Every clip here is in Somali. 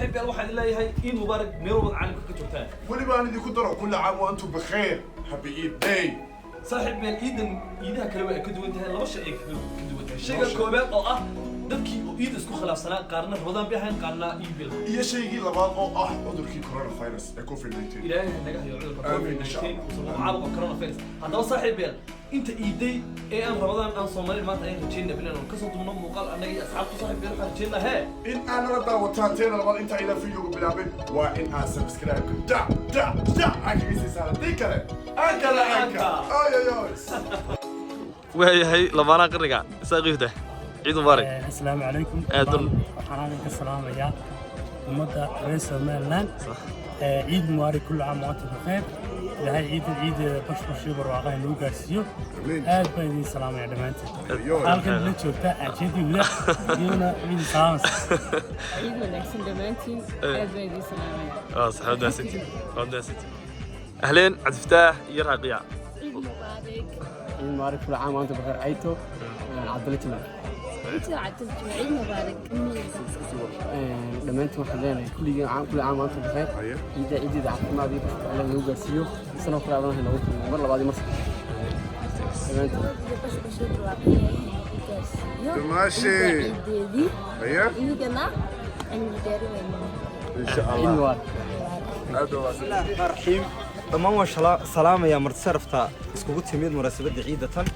صاحب قال واحد الله هي إيد مبارك ميرو عن كتبتان ولي بقى ندي كدرة كل عام وأنتم بخير هابي إيد داي صاحب قال إيدها كلمة كدوتها لا بشر كدوتها الشيء الكوبات أو dadkii oo iid isku khilaafsanaa qaarna Ramadan biixan qaarna iibil iyo shaygii labaad oo ah cudurkii coronavirus ee COVID-19 ilaahay naga hayo cudurka COVID-19 caabuqa coronavirus haddaba saaxiibeel inta iiday ee aan Ramadan aan Soomaali maanta ay rajayna bilan ka soo dumno muuqaal anaga iyo asxaabtu saaxiibeel waxaan rajayna hee in aan la daawataan teena labaad inta ila fiidiyowga bilaabay waa in aad subscribe da agisiisa saartay kale anka وهي لبانا قرقة ساقيفته عيد مبارك السلام عليكم waxaan idinka salaamayaa ummadda reer Soomaaliland عيد مبارك كل عام وانتم بخير ilaahay ciideeda bashbashii barwaaqo inuu gaarsiiyo aad baan idin salaamayaa dhamaantiin halkan la joogta ajeedina iyona idin salaamaysa ciid wanaagsan dhamaantiin aad baan idin salaamayaa صحيح أهلين عبد الفتاح يرهقيا عيد مبارك عيد مبارك كل عام وانتم بخير عيتو عبد الله تمام عيد مبارك لما انتم حلينا كل عام وانتم بخير عيد عافماد دي على لو غاسيو سنه كل عام هنا مر لبادي مصر لما انتم ماشي ايوه يجنا ان شاء الله بسم الله الرحمن الرحيم dhammaan waan salaamayaa marti sharafta iskugu timid munaasabadda ciidatan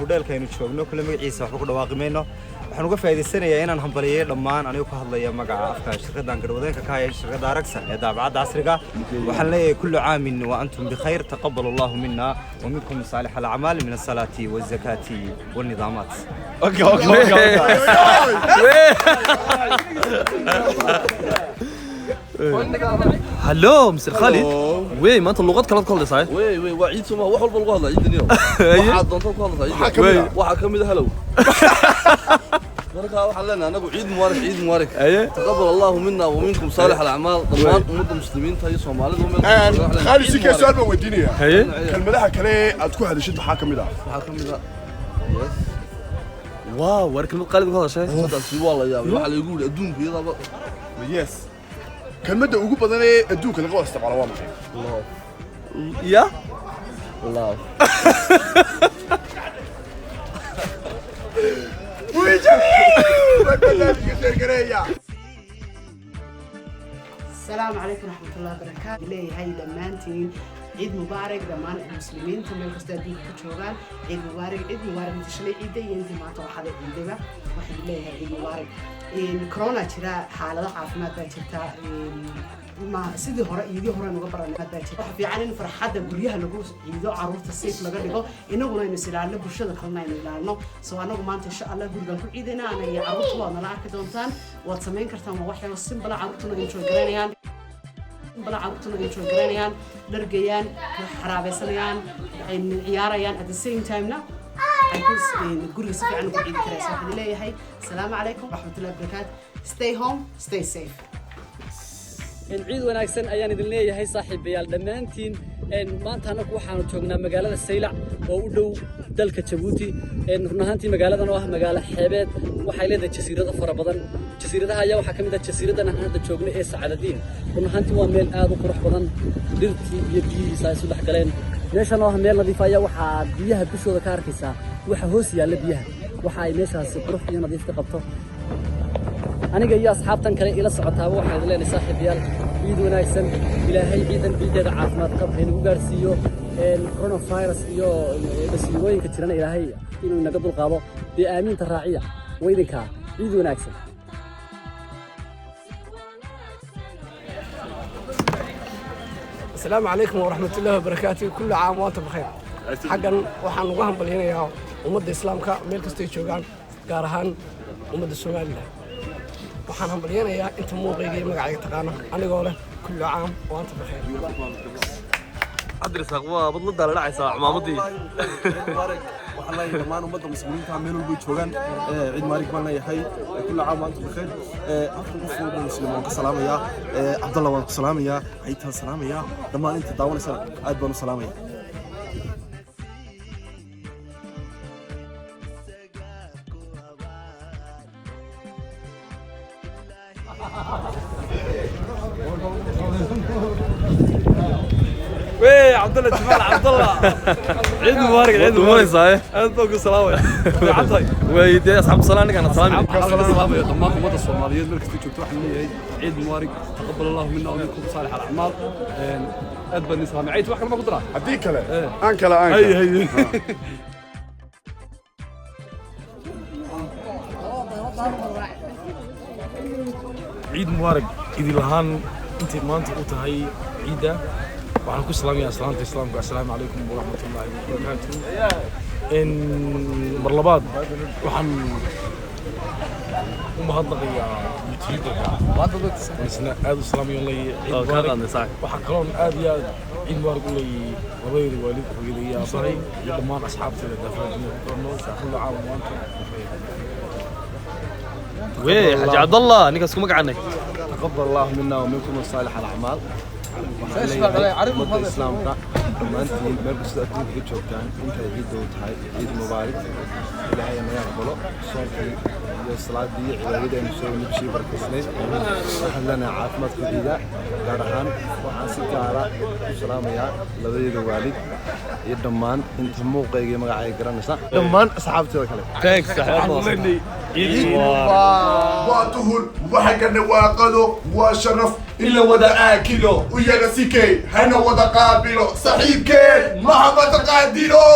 hodheelkaynu joogno kule magaciisa waxba ku dhawaaqi mayno waxaan uga faa'iidaysanayaa inaan hambaliyeeyo dhammaan anigu ka hadlaya magaca afka shirkaddan garwadeenka ka haya shirkadda Aragsa ee daabacadda casriga waxaan leeyahay kullu caamin wa antum bikhayr taqabbal Allahu minna wa minkum salih al-a'mal min as-salati waz-zakati wan-nidamat اوكي هلو مستر خالد وي ما انت اللغات كلها كلها صحيح وي وعيد سما wax walba lagu hadlaa ciidan waxa doonto ku hadlaa waxa kamid ah halow marka waxaan leenahay anagu ciid mubaarak taqabbal Allahu minna wa minkum salih al-a'mal dhammaan ummadda muslimiinta iyo Soomaalida waxaan khali si ka su'aal baan weydiinaya kalmadaha kale aad ku hadashid waxa kamid ah واو وركن قالد هذا شيء taasi waa la yaabay waxa lagu yiri adduunka iyadaba yes كلمة ugu badan ee adduunka laga wada isticmaalo waa maxay يا الله السلام عليكم ورحمة الله وبركاته إلهي هاي دمانتين عيد مبارك دمان المسلمين تمام كستادين كتشوغان عيد مبارك متشلي عيد ينتي ما توحد عيدنا واحد إلهي عيد مبارك كورونا ترى حالة عافمات ترى ما سيدي هراء يدي هراء نقبر المادة في عين فرحة بريها لجوز يدو عروض الصيف لقريبه إنه قلنا نسيلنا برشة خلنا نلعبنا سواء نقوم إن شاء الله قول لكم عيدنا أنا يا عروض وانا لعك دونتان واتسمين كرتان وواحد والسم بلا عروضنا نشوف جرانيان بلا عروضنا نشوف جرانيان لرجيان حرابسنيان إن عياريان at the same time نا نقول يصير عنه بعيد كراسة واحد اللي هي السلام عليكم ورحمة الله وبركاته stay home stay safe ciid wanaagsan ayaan idin leeyahay saaxiibayaal dhamaantiin maanta anagu waxaanu joognaa magaalada Saylac oo u dhow dalka Djibouti run ahaantii magaaladan oo ah magaalo xeebeed waxay leedahay jasiirado fara badan jasiiradaha ayaa waxa kamid ah jasiiradan aan hadda joogno ee Saacadadiin run ahaantii waa meel aad u qurux badan dhirtii iyo biyihiisa ay isku galeen meeshan oo ah meel nadiif ah waxa biyaha dushooda ka arkaysaa waxa hoos yaalla biyaha waxa ay meeshaasi qurux iyo nadiif ka qabto aniga iyo asxaabtan kale ila socotaaba waxaan idin leenahay saaxiibayaal ciid wanaagsan ilaahay ciideeda caafimaad qab inuu gaarsiiyo coronavirus iyo basiirooyinka jirana ilaahay inuu naga dulqaado bi aaminta raaciya weydinka ciid wanaagsan السلام عليكم ورحمة الله وبركاته كل عام وانتم بخير حقا waxaan ugu hambalyeeyaa ummadda islaamka meel kasta ay joogaan gaar ahaan ummadda Soomaaliland waxaan hambalyeeyaa inta muuqayga iyo magacayga taqaana anigoo leh kullu caam wa anta bixir أدرس أقوى بطل دار العيسى عمامتي waxaan leeyahay dhammaan ummadda muslimiinta meel walba joogaan ciid maarig baan leeyahay kullu caam antum bixir afar qof oo muslim waan ka salaamayaa Cabdalla waan ku salaamayaa Ciidtaan salaamayaa dhammaan inta daawanaysa aad baan u salaamayaa وي عبد الله جمال عبد الله عيد مبارك عيد مبارك صحيح أنت بقول سلام يا عطاي ويدي أصحاب الصلاة أنا كان سلامي السلام يا ضمان أمة الصومالية مركز تجوب توحنا لي عيد مبارك تقبل الله منا ومنكم صالح الأعمال أدبر نسلام عيد واحد ما قدرة هديك له أنك لا أنك هي عيد مبارك إذا لهان أنت ما أنت قلت هاي عيدة وعلى كل سلام يا سلامة الإسلام السلام عليكم ورحمة الله وبركاته إن مرلبات وحن ومهضق يا يوتيوب وسنا هذا السلام يقول لي عيد مبارك وحكرون هذا عيد مبارك يقول لي وغير والد وغير يا صاحي يضمان أصحابتي الدفاعين كل عام وأنتم بخير. وي حاج عبد الله نيكاس كم قعدنا تقبل الله منا ومنكم صالح الأعمال. ummadda islaamka dhammaantiin meel kasta adduunka ka joogtaan intay ciidda u tahay ciid mubaarak ilaahay naga aqbalo soonkii iyo salaadii iyo cibaadadii aynu soo nibshii barkaysnayd waxaan leenahay caafimaadka ciida gaar ahaan waxaan si gaara u salaamayaa labadeeda waalid iyo dhammaan inta muuqayga iyo magacayga garanaysa dhammaan asxaabteeda kale thanks saxaabada واتهل وحقنا واقلو وشرف إلا ودا آكلو ويا نسيكي هنا ودا قابلو صحيح كي مهما تقادلو